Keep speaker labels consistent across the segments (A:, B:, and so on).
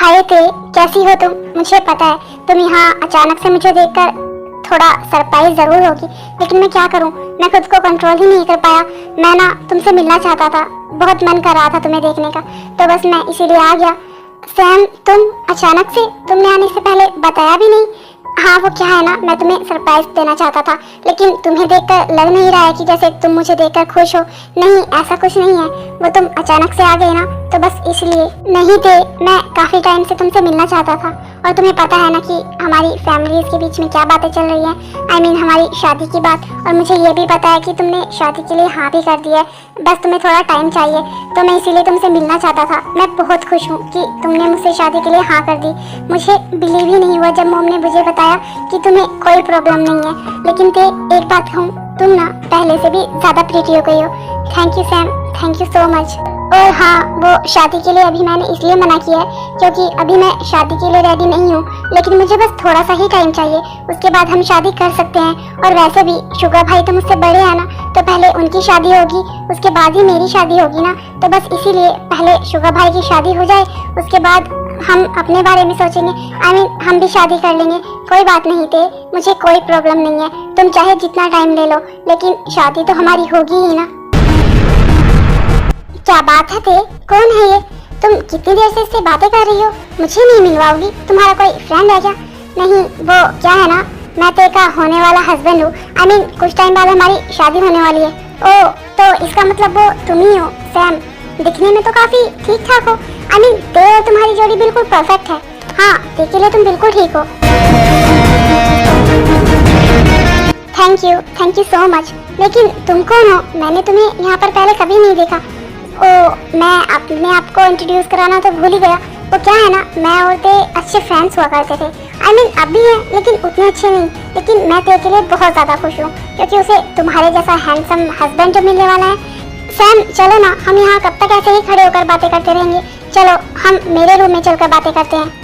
A: हाय ते, कैसी हो तुम? मुझे पता है तुम यहाँ अचानक से मुझे देखकर थोड़ा सरप्राइज जरूर होगी, लेकिन मैं क्या करूँ, मैं खुद को कंट्रोल ही नहीं कर पाया। मैं ना तुमसे मिलना चाहता था, बहुत मन कर रहा था तुम्हें देखने का, तो बस मैं इसीलिए आ गया। सैम, तुम अचानक से, तुमने आने से पहले बताया भी नहीं। हाँ वो क्या है ना, मैं तुम्हें सरप्राइज देना चाहता था, लेकिन तुम्हें देखकर लग नहीं रहा है कि जैसे तुम मुझे देखकर खुश हो। नहीं, ऐसा कुछ नहीं है, वो तुम अचानक से आ गए ना, तो बस इसलिए। नहीं थे, मैं काफी टाइम से तुमसे मिलना चाहता था, और तुम्हें पता है ना कि हमारी फैमिलीज के बीच में क्या बातें चल रही हैं। I mean, हमारी शादी की बात, और मुझे ये भी पता है कि तुमने शादी के लिए हाँ भी कर दिया है, बस तुम्हें थोड़ा टाइम चाहिए, तो मैं इसीलिए तुमसे मिलना चाहता था। मैं बहुत खुश हूँ कि तुमने मुझसे शादी के लिए हाँ कर दी। मुझे बिलीव ही नहीं हुआ जब मॉम ने मुझे बताया कि तुम्हें कोई प्रॉब्लम नहीं है। लेकिन ते, एक बात कहूँ, तुम ना पहले से भी ज्यादा प्रीटी हो गई हो। Thank you Sam, thank you so much. और हाँ, वो शादी के लिए अभी मैंने इसलिए मना किया है क्योंकि अभी मैं शादी के लिए रेडी नहीं हूँ, लेकिन मुझे बस थोड़ा सा ही टाइम चाहिए, उसके बाद हम शादी कर सकते हैं। और वैसे भी शुगर भाई तो मुझसे बड़े हैं ना, तो पहले उनकी शादी होगी, उसके बाद ही मेरी शादी होगी ना, तो बस इसीलिए पहले शुगर भाई की शादी हो जाए, उसके बाद हम अपने बारे में सोचेंगे। I mean, हम भी शादी कर लेंगे, कोई बात नहीं थे, मुझे कोई प्रॉब्लम नहीं है। तुम चाहे जितना टाइम ले लो, लेकिन शादी तो हमारी होगी ही ना। क्या बात है ते, कौन है ये? तुम कितनी देर से इससे बातें कर रही हो? मुझे नहीं मिलवाओगी? तुम्हारा कोई फ्रेंड है क्या? नहीं, वो क्या है ना, मैं ते का होने वाला हस्बैंड हूँ। I mean, कुछ टाइम बाद हमारी शादी होने वाली है। ओह, तो इसका मतलब वो तुम ही हो सैम। दिखने में तो काफी ठीक ठाक हो। I mean, ते और तुम्हारी जोड़ी बिल्कुल परफेक्ट है। हाँ, ते के लिए तुम बिल्कुल ठीक हो। Thank you so much. लेकिन तुम कौन हो? मैंने तुम्हें यहाँ पर पहले कभी नहीं देखा। ओ, मैं अपने आप को इंट्रोड्यूस कराना तो भूल ही गया। वो क्या है ना, मैं और ते अच्छे फ्रेंड्स हुआ करते थे। I mean, अब भी हैं, लेकिन उतने अच्छे नहीं। लेकिन मैं ते के लिए बहुत ज़्यादा खुश हूँ क्योंकि उसे तुम्हारे जैसा हैंडसम हस्बैंड जो मिलने वाला है। सैम, चलो ना, हम यहाँ कब तक ऐसे ही खड़े होकर बातें करते रहेंगे? चलो हम मेरे रूम में चलकर बातें करते हैं।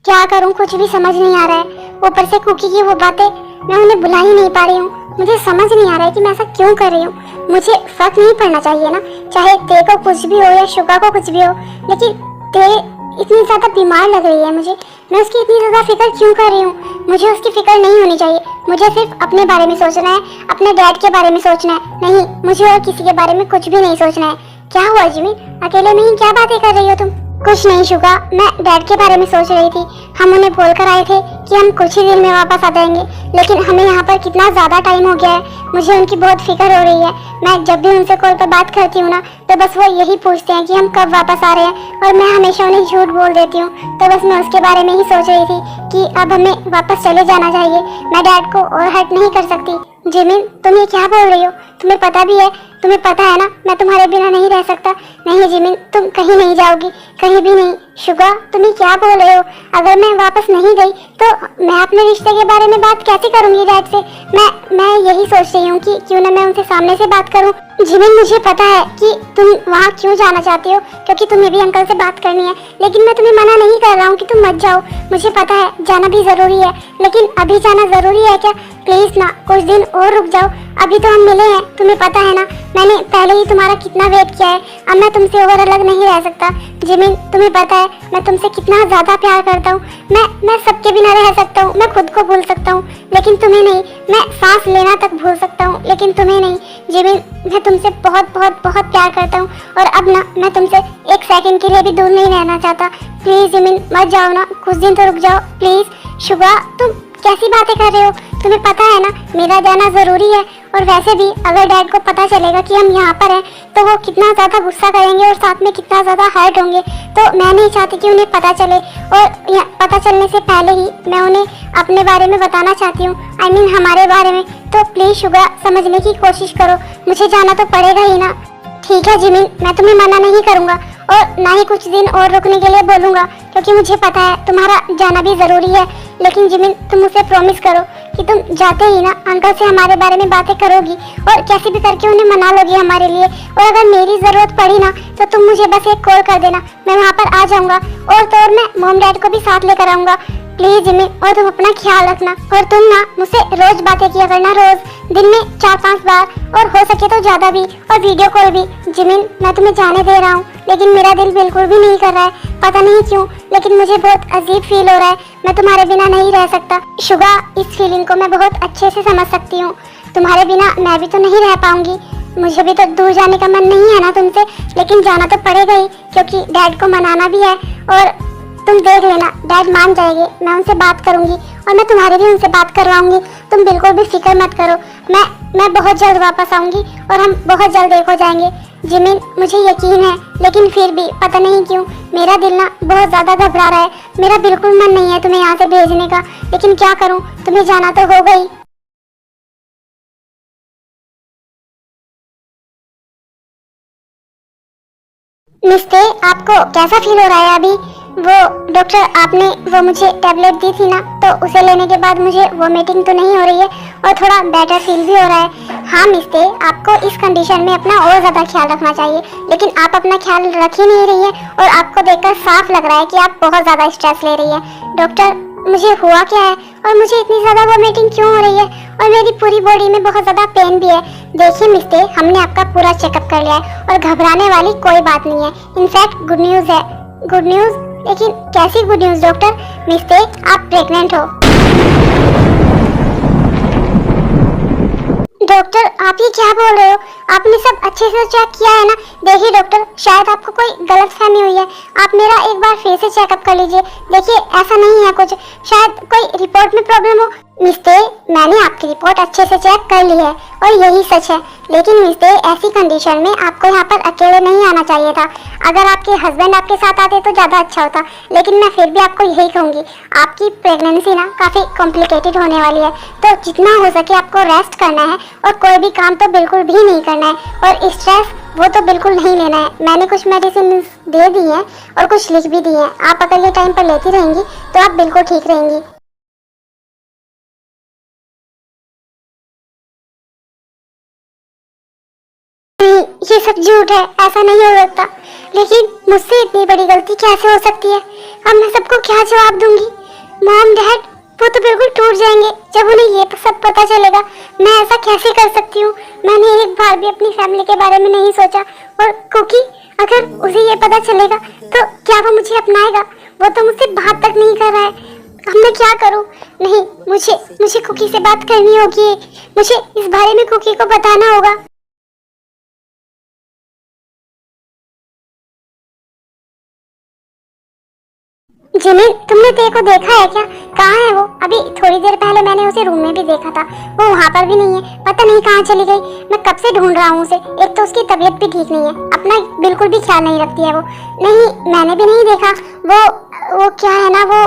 A: क्या करूं, कुछ भी समझ नहीं आ रहा है। ऊपर से कुकी की वो बातें, मैं उन्हें बुला ही नहीं पा रही हूँ। मुझे समझ नहीं आ रहा है कि मैं ऐसा क्यों कर रही हूँ। मुझे फर्क नहीं पड़ना चाहिए ना, चाहे ते को कुछ भी हो या शुगा को कुछ भी हो, लेकिन ते इतनी ज्यादा बीमार लग रही है मुझे। मैं उसकी इतनी ज्यादा फिक्र क्यों कर रही हूँ? मुझे उसकी फिक्र नहीं होनी चाहिए। मुझे सिर्फ अपने बारे में सोचना है, अपने डैड के बारे में सोचना है। नहीं, मुझे और किसी के बारे में कुछ भी नहीं सोचना है। क्या हुआ जिमी, अकेले में ही क्या बातें कर रही हो तुम? कुछ नहीं शुगा, मैं डैड के बारे में सोच रही थी। हम उन्हें बोल कर आए थे कि हम कुछ ही दिन में वापस आ जाएंगे, लेकिन हमें यहाँ पर कितना ज़्यादा टाइम हो गया है। मुझे उनकी बहुत फिक्र हो रही है। मैं जब भी उनसे कॉल पर बात करती हूँ ना, तो बस वो यही पूछते हैं कि हम कब वापस आ रहे हैं, और मैं हमेशा उन्हें झूठ बोल देती हूँ। तो बस मैं उसके बारे में ही सोच रही थी कि अब हमें वापस चले जाना चाहिए। मैं डैड को और हर्ट नहीं कर सकती। जिमिन, तुम ये क्या बोल रही हो? तुम्हें पता भी है, तुम्हें पता है ना, मैं तुम्हारे बिना नहीं रह सकता। नहीं जिमिन, तुम कहीं नहीं जाओगी, कहीं भी नहीं। शुगा, तुम ये क्या बोल रहे हो? अगर मैं वापस नहीं गई तो मैं अपने रिश्ते के बारे में बात कैसे करूंगी डैड से? मैं यही सोच रही हूँ कि क्यों ना मैं उनसे सामने से बात करूँ। जिमिन, मुझे पता है कि तुम वहाँ क्यों जाना चाहती हो, क्योंकि तुम्हें भी अंकल से बात करनी है, लेकिन मैं तुम्हें मना नहीं कर रहा हूँ कि तुम मत जाओ। मुझे पता है जाना भी जरूरी है, लेकिन अभी जाना जरूरी है क्या? प्लीज ना, कुछ दिन और रुक जाओ। अभी तो हम मिले हैं, तुम्हें पता है ना, मैंने पहले ही तुम्हारा कितना वेट किया है। अब मैं तुमसे और अलग नहीं रह सकता। जिमिन, तुम्हें पता है मैं तुमसे कितना ज्यादा प्यार करता हूँ। मैं सबके बिना रह सकता हूँ, मैं खुद को भूल सकता हूँ, लेकिन तुम्हें नहीं। मैं सांस लेना तक भूल सकता हूँ, लेकिन तुम्हें नहीं। जिमिन, मैं तुमसे बहुत बहुत बहुत प्यार करता हूँ, और अब ना मैं तुमसे एक सेकंड के लिए भी दूर नहीं रहना चाहता। प्लीज जिमिन, मत जाओ ना, कुछ दिन तो रुक जाओ प्लीज। शुगा, तुम कैसी बातें कर रहे हो? तुम्हें पता है ना, मेरा जाना जरूरी है, और वैसे भी अगर डैड को पता चलेगा कि हम यहाँ पर हैं, तो वो कितना ज्यादा गुस्सा करेंगे और साथ में कितना ज्यादा हर्ट होंगे। तो मैं नहीं चाहती कि उन्हें पता चले, और पता चलने से पहले ही मैं उन्हें अपने बारे में बताना चाहती हूँ। I mean, हमारे बारे में। तो प्लीज शुगा, समझने की कोशिश करो, मुझे जाना तो पड़ेगा ही ना। ठीक है जिमिन, मैं तुम्हें मना नहीं करूँगा, और ना ही कुछ दिन और रुकने के लिए बोलूँगा, क्योंकि मुझे पता है तुम्हारा जाना भी ज़रूरी है। लेकिन जिमिन, तुम मुझे प्रॉमिस करो कि तुम जाते ही ना अंकल से हमारे बारे में बातें करोगी, और कैसे भी करके उन्हें मना लोगी हमारे लिए। और अगर मेरी ज़रूरत पड़ी ना, तो तुम मुझे बस एक कॉल कर देना, मैं वहाँ पर आ जाऊँगा, और तो और मैं मॉम डैड को भी साथ लेकर आऊँगा। प्लीज जिमिन, और तुम अपना ख्याल रखना। और तुम ना मुझसे रोज बातें किया करना, रोज दिन में 4-5 बार, और हो सके तो ज्यादा भी, और वीडियो कॉल भी। जिमिन, मैं तुम्हें जाने दे रहा हूँ, लेकिन मेरा दिल बिल्कुल भी नहीं कर रहा है, पता नहीं क्यों, लेकिन मुझे बहुत अजीब फील हो रहा है। मैं तुम्हारे बिना नहीं रह सकता। शुगा, इस फीलिंग को मैं बहुत अच्छे से समझ सकती हूँ। तुम्हारे बिना मैं भी तो नहीं रह पाऊंगी। मुझे भी तो दूर जाने का मन नहीं है ना तुमसे, लेकिन जाना तो पड़ेगा ही, क्योंकि डैड को मनाना भी है। और तुम देख लेना, डैड मान जाएंगे, मैं उनसे बात करूंगी, और मैं तुम्हारी भी उनसे बात करवाऊंगी। तुम बिल्कुल भी फिक्र मत करो, मैं बहुत जल्द वापस आऊंगी, और हम बहुत जल्द एक हो जाएंगे। जिमिन, मुझे यकीन है, लेकिन फिर भी पता नहीं क्यों मेरा दिल ना बहुत ज्यादा घबरा रहा है। मेरा बिल्कुल मन नहीं है तुम्हें यहाँ से भेजने का, लेकिन क्या करूँ, तुम्हें जाना तो होगा ही। मिस्ते, आपको कैसा फील हो रहा है अभी? वो डॉक्टर, आपने वो मुझे टैबलेट दी थी ना, तो उसे लेने के बाद मुझे वोमिटिंग तो नहीं हो रही है, और थोड़ा बेटर फील भी हो रहा है। हाँ मिस्ते, आपको इस कंडीशन में अपना और ज़्यादा ख्याल रखना चाहिए, लेकिन आप अपना ख्याल रख ही नहीं रही है, और आपको देखकर साफ लग रहा है कि आप बहुत ज़्यादा स्ट्रेस ले रही है। डॉक्टर, मुझे हुआ क्या है, और मुझे इतनी ज़्यादा वोमिटिंग क्यों हो रही है, और मेरी पूरी बॉडी में बहुत ज़्यादा पेन भी है। देखिए मिस्ते, हमने आपका पूरा चेकअप कर लिया है, और घबराने वाली कोई बात नहीं है। इनफैक्ट गुड न्यूज़ है। Good news? लेकिन कैसी गुड न्यूज़ डॉक्टर? मिस्ते, आप प्रेग्नेंट हो। डॉक्टर, आप ये क्या बोल रहे हो? आपने सब अच्छे से चेक किया है ना? देखिए डॉक्टर, शायद आपको कोई गलतफहमी हुई है। आप मेरा एक बार फिर से चेकअप कर लीजिए। देखिए, ऐसा नहीं है कुछ, शायद कोई रिपोर्ट में प्रॉब्लम हो। मिस्टर, मैंने आपकी रिपोर्ट अच्छे से चेक कर ली है, और यही सच है। लेकिन मिस्टर, ऐसी कंडीशन में आपको यहाँ पर अकेले नहीं आना चाहिए था। अगर आपके हस्बैंड आपके साथ आते तो ज़्यादा अच्छा होता, लेकिन मैं फिर भी आपको यही कहूँगी, आपकी प्रेगनेंसी ना काफ़ी कॉम्प्लिकेटेड होने वाली है, तो जितना हो सके आपको रेस्ट करना है, और कोई भी काम तो बिल्कुल भी नहीं करना है, और स्ट्रेस वो तो बिल्कुल नहीं लेना है। मैंने कुछ मेडिसिन दे दी हैं, और कुछ लिख भी दी हैं। आप अगर ये टाइम पर लेती रहेंगी तो आप बिल्कुल ठीक रहेंगी। नहीं, ये सब झूठ है, ऐसा नहीं हो सकता। लेकिन मुझसे इतनी बड़ी गलती कैसे हो सकती है? अब मैं सबको क्या जवाब दूंगी? मॉम, डैड, वो तो बिल्कुल टूट जाएंगे जब उन्हें ये सब पता चलेगा। मैं ऐसा कैसे कर सकती हूँ? मैंने एक बार भी अपनी फैमिली के बारे में नहीं सोचा। और कुकी, अगर उसे ये पता चलेगा तो क्या वो मुझे अपनाएगा? वो तो मुझसे बात तक नहीं कर रहा है। अब मैं क्या करूँ? नहीं, मुझे मुझे कुकी से बात करनी होगी। मुझे इस बारे में कुकी को बताना होगा। जिमिन, तुमने तेरे को देखा है क्या? कहाँ है वो? अभी थोड़ी देर पहले मैंने उसे रूम में भी देखा था, वो वहाँ पर भी नहीं है। पता नहीं कहाँ चली गई। मैं कब से ढूंढ रहा हूँ उसे। एक तो उसकी तबीयत भी ठीक नहीं है, अपना बिल्कुल भी ख्याल नहीं रखती है वो। नहीं, मैंने भी नहीं देखा। वो क्या है ना, वो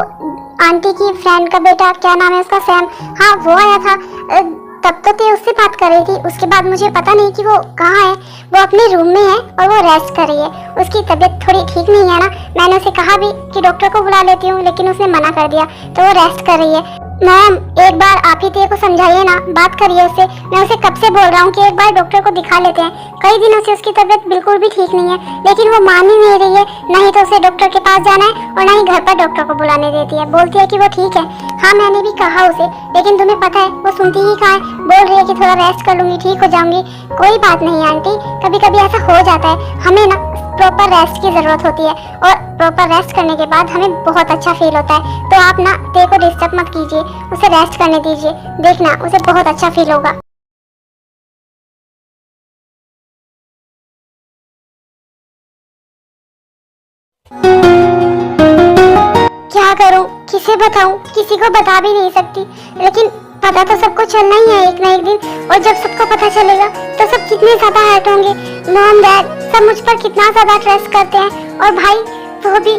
A: आंटी की फ्रेंड का बेटा, क्या नाम है उसका, सैम। हाँ, वो आया था। तब तो ते उससे बात कर रही थी, उसके बाद मुझे पता नहीं कि वो कहाँ है। वो अपने रूम में है, और वो रेस्ट कर रही है। उसकी तबीयत थोड़ी ठीक नहीं है ना। मैंने उसे कहा भी कि डॉक्टर को बुला लेती हूँ, लेकिन उसने मना कर दिया, तो वो रेस्ट कर रही है। मैम, एक बार आप ही तेरे को समझाइए ना, बात करिए उससे। मैं उसे कब से बोल रहा हूँ कि एक बार डॉक्टर को दिखा लेते हैं। कई दिनों से उसकी तबीयत बिल्कुल भी ठीक नहीं है, लेकिन वो मान ही नहीं रही है। नहीं तो उसे डॉक्टर के पास जाना है, और ना ही घर पर डॉक्टर को बुलाने देती है। बोलती है कि वो ठीक है। हाँ, मैंने भी कहा उसे, लेकिन तुम्हें पता है वो सुनती ही कहाँ है। बोल रही है कि थोड़ा रेस्ट कर लूंगी, ठीक हो जाऊंगी। कोई बात नहीं आंटी, कभी कभी ऐसा हो जाता है। हमें ना प्रॉपर रेस्ट की जरूरत होती है, और प्रॉपर रेस्ट करने के बाद हमें बहुत अच्छा फील होता है। तो आप ना ते को डिस्टर्ब मत कीजिए, उसे रेस्ट करने दीजिए। देखना, उसे बहुत अच्छा फील होगा। क्या करूं, किसे बताऊं? किसी को बता भी नहीं सकती, लेकिन पता तो सबको चलना ही है एक ना एक दिन। और जब सबको पता चलेगा तो सब कितने ज्यादा हर्ट होंगे। मॉम, डैड सब मुझ पर कितना ज्यादा ट्रस्ट करते हैं, और भाई वो भी।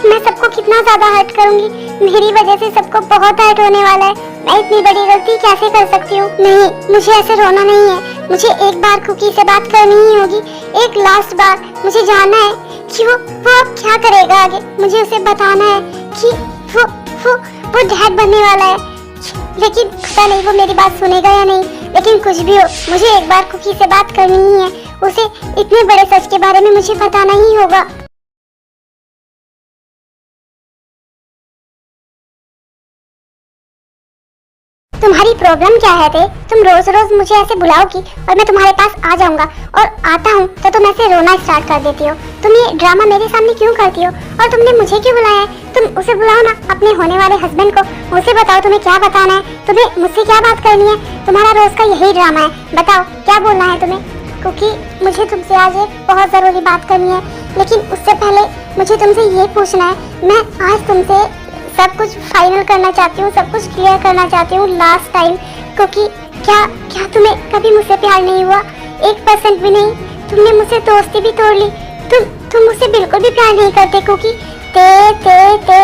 A: मैं सबको कितना ज्यादा हर्ट करूंगी। मेरी वजह से सबको बहुत हर्ट होने वाला है। मैं इतनी बड़ी गलती कैसे कर सकती हूँ? नहीं, मुझे ऐसे रोना नहीं है। मुझे एक बार कुकी से बात करनी ही होगी, एक लास्ट बार। मुझे जानना है कि वो अब क्या करेगा आगे। मुझे उसे बताना है कि वो वो वो डैड बनने वाला है। लेकिन पता नहीं वो मेरी बात सुनेगा या नहीं। लेकिन कुछ भी हो, मुझे एक बार कुकी से बात करनी ही है। उसे इतने बड़े सच के बारे में मुझे बताना ही होगा। तुम्हारी प्रॉब्लम क्या है? तुम रोज रोज मुझे ऐसे बुलाओगी और मैं तुम्हारे पास आ जाऊंगा, और आता हूँ तो तुम ऐसे रोना स्टार्ट कर देती हो। तुम ये ड्रामा मेरे सामने क्यों करती हो? और तुमने मुझे क्यों बुलाया है? तुम उसे बुलाओ ना, अपने होने वाले हस्बैंड को। उसे बताओ तुम्हें क्या बताना है, तुम्हें मुझसे क्या बात करनी है। तुम्हारा रोज का यही ड्रामा है, बताओ क्या बोलना है तुम्हें? क्योंकि मुझे तुमसे आज एक बहुत ज़रूरी बात करनी है, लेकिन उससे पहले मुझे तुमसे ये पूछना है। मैं आज तुमसे सब कुछ फाइनल करना चाहती हूँ, सब कुछ क्लियर करना चाहती हूँ लास्ट टाइम। क्योंकि क्या क्या तुम्हें कभी मुझसे प्यार नहीं हुआ? 1% भी नहीं। तुमने मुझसे दोस्ती भी तोड़ ली। तुम मुझसे बिल्कुल भी प्यार नहीं करते। क्योंकि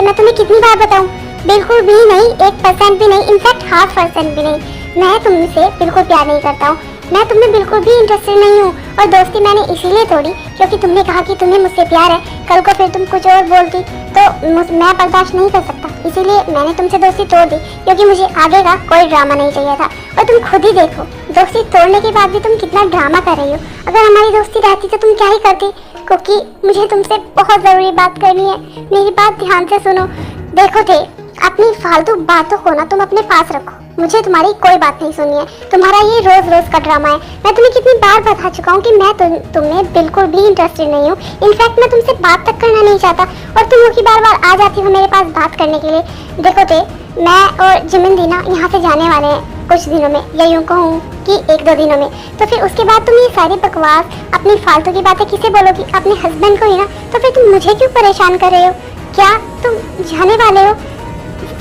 A: मैं तुम्हें कितनी बार बताऊँ, बिल्कुल भी नहीं, 1% भी नहीं, इनफैक्ट 0.5% भी नहीं। मैं तुमसे बिल्कुल प्यार नहीं करता हूँ, मैं तुम्हें बिल्कुल भी इंटरेस्टेड नहीं हूँ। और दोस्ती मैंने इसीलिए तोड़ी क्योंकि तुमने कहा कि तुम्हें मुझसे प्यार है। कल को फिर तुम कुछ और बोलती तो मैं बर्दाश्त नहीं कर सकता, इसीलिए मैंने तुमसे दोस्ती तोड़ दी, क्योंकि मुझे आगे का कोई ड्रामा नहीं चाहिए था। और तुम खुद ही देखो, दोस्ती तोड़ने के बाद भी तुम कितना ड्रामा कर रही हो। अगर हमारी दोस्ती रहती तो तुम क्या ही करती? क्योंकि मुझे तुमसे बहुत ज़रूरी बात करनी है, मेरी बात ध्यान से सुनो। देखो थे, अपनी फालतू बातों को ना तुम अपने पास रखो, मुझे तुम्हारी कोई बात नहीं सुननी है। तुम्हारा ये रोज रोज का ड्रामा है। मैं तुम्हें कितनी बार बता चुका हूँ कि मैं तुम्हें बिल्कुल भी इंटरेस्टेड नहीं हूँ। इनफैक्ट मैं तुमसे बात तक करना नहीं चाहता, और तुम लोग की बार बार आ जाती हो मेरे पास बात करने के लिए। देखो थे, मैं और जिमिन ना यहाँ से जाने वाले हैं कुछ दिनों में, या यूँ कहूँ कि 1-2 दिनों में। तो फिर उसके बाद तुम ये सारी बकवास, अपनी फालतू की बातें किसे बोलोगी? अपने हस्बैंड को ही ना। तो फिर तुम मुझे क्यों परेशान कर रहे हो? क्या तुम जाने वाले हो?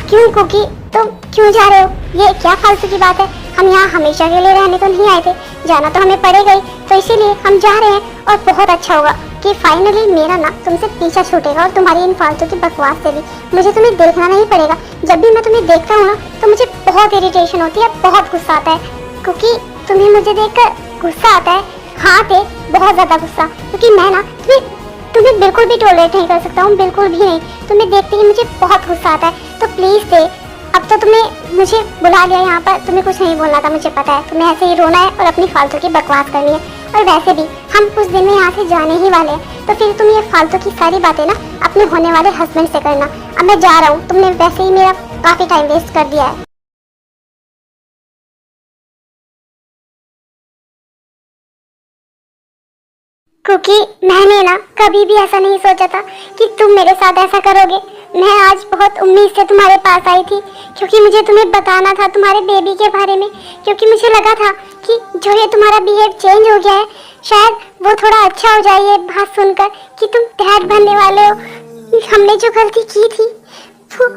A: क्यों? क्योंकि तुम क्यों जा रहे हो? ये क्या फालतू की बात है? हम यहाँ हमेशा के लिए रहने तो नहीं आए थे, जाना तो हमें पड़ेगा ही, तो इसीलिए हम जा रहे हैं। और बहुत अच्छा होगा कि फाइनली मेरा ना तुमसे पीछा छूटेगा, और तुम्हारी इन फालतू की बकवास से भी मुझे तुम्हें देखना नहीं पड़ेगा। जब भी मैं तुम्हें देखता हूँ ना तो मुझे बहुत इरिटेशन होती है, बहुत गुस्सा आता है। क्योंकि तुम्हें मुझे देखकर गुस्सा आता है। हाँ थे, बहुत ज़्यादा गुस्सा, क्योंकि मैं ना तुम्हें बिल्कुल भी टॉलरेट नहीं कर सकता हूँ, बिल्कुल भी नहीं। तुम्हें देखते ही मुझे बहुत गुस्सा आता है। तो प्लीज़ थे, अब तो तुमने मुझे बुला लिया यहाँ पर, तुम्हें कुछ नहीं बोलना था, मुझे पता है। तुम्हें ऐसे ही रोना है और अपनी फालतू की बकवास करनी है। और वैसे भी हम कुछ दिन में यहाँ से जाने ही वाले हैं, तो फिर तुम ये फालतू की सारी बातें ना अपने होने वाले हस्बैंड से करना। अब मैं जा रहा हूँ, तुमने वैसे ही मेरा काफ़ी टाइम वेस्ट कर दिया है। क्योंकि मैंने ना कभी भी ऐसा नहीं सोचा था कि तुम मेरे साथ ऐसा करोगे। मैं आज बहुत उम्मीद से तुम्हारे पास आई थी, क्योंकि मुझे तुम्हें बताना था तुम्हारे बेबी के बारे में। क्योंकि मुझे लगा था कि जो ये तुम्हारा बिहेव चेंज हो गया है, शायद वो थोड़ा अच्छा हो जाए ये बात सुनकर कि तुम डैड बनने वाले हो। हमने जो गलती की थी वो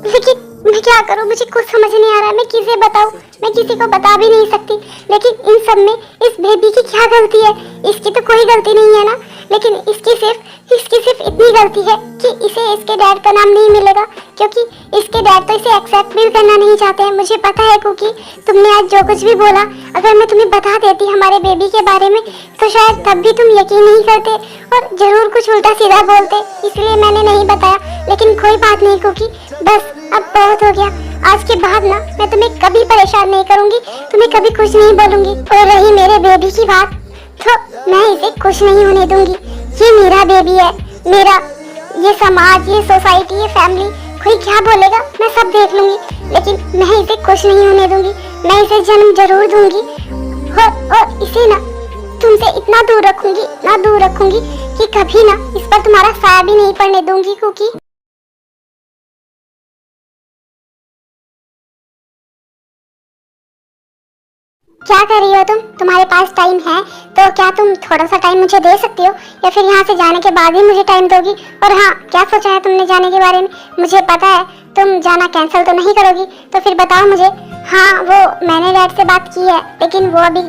A: लेकिन मैं क्या करूं, मुझे कुछ समझ नहीं आ रहा है। मैं किसे बताऊं? मैं किसी को बता भी नहीं सकती। लेकिन इन सब में इस बेबी की क्या गलती है? इसकी तो कोई गलती नहीं है ना, लेकिन इसकी सिर्फ इतनी गलती है कि इसे इसके डैड का नाम नहीं मिलेगा, क्योंकि इसके डैड तो इसे एक्सेप्ट भी करना नहीं चाहते हैं। मुझे पता है, क्योंकि तुमने आज जो कुछ भी बोला, अगर मैं तुम्हें बता देती हमारे बेबी के बारे में, तो शायद तब भी तुम यकीन नहीं करते और जरूर कुछ उल्टा सीधा बोलते, इसलिए मैंने नहीं बताया। लेकिन कोई बात नहीं, क्योंकि बस अब बहुत हो गया। आज के बाद ना मैं तुम्हें कभी परेशान नहीं करूंगी, तुम्हें कभी कुछ नहीं बोलूंगी। और रही मेरे बेबी की बात, तो मैं इसे खुश नहीं होने दूंगी। ये मेरा बेबी है, मेरा। ये समाज, ये सोसाइटी, ये फैमिली, कोई क्या बोलेगा मैं सब देख लूंगी, लेकिन मैं इसे खुश नहीं होने दूंगी। मैं इसे जन्म जरूर दूंगी, और इसे ना तुमसे इतना दूर रखूंगी कि कभी ना इस पर तुम्हारा साया भी नहीं पड़ने दूंगी। क्योंकि क्या कर रही हो तुम? तुम्हारे पास टाइम है तो क्या तुम थोड़ा सा टाइम मुझे दे सकती हो, या फिर यहाँ से जाने के बाद ही मुझे टाइम दोगी? और हाँ, क्या सोचा है तुमने जाने के बारे में? मुझे पता है तुम जाना कैंसिल तो नहीं करोगी, तो फिर बताओ मुझे। हाँ, वो मैंने डैड से बात की है, लेकिन वो अभी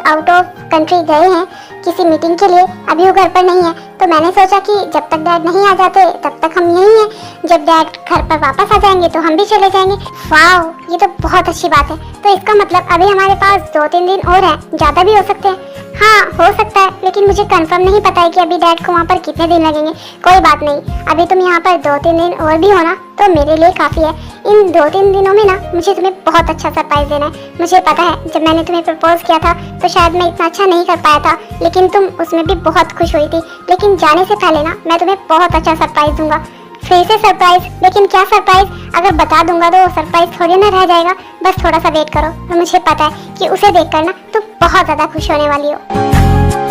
A: आउट ऑफ कंट्री गए हैं किसी मीटिंग के लिए, अभी वो घर पर नहीं है। तो मैंने सोचा कि जब तक डैड नहीं आ जाते तब तक हम यहीं हैं, जब डैड घर पर वापस आ जाएंगे तो हम भी चले जाएंगे। वाह, ये तो बहुत अच्छी बात है। तो इसका मतलब अभी हमारे पास 2-3 दिन और हैं, ज़्यादा भी हो सकते हैं। हाँ, हो सकता है, लेकिन मुझे कंफर्म नहीं पता है कि अभी डैड को वहाँ पर कितने दिन लगेंगे। कोई बात नहीं, अभी तुम यहाँ पर 2-3 दिन और भी हो ना, तो मेरे लिए काफ़ी है। इन 2-3 दिनों में ना मुझे तुम्हें बहुत अच्छा सरप्राइज देना है। मुझे पता है, जब मैंने तुम्हें प्रपोज किया था तो शायद मैं इतना अच्छा नहीं कर पाया था, लेकिन तुम उसमें भी बहुत खुश हुई थी। लेकिन जाने से पहले ना मैं तुम्हें बहुत अच्छा सरप्राइज दूंगा। फिर से सरप्राइज। लेकिन क्या सरप्राइज? अगर बता दूंगा तो वो सरप्राइज थोड़ी ना रह जाएगा। बस थोड़ा सा वेट करो और मुझे पता है कि उसे देखकर ना तुम बहुत ज्यादा खुश होने वाली हो।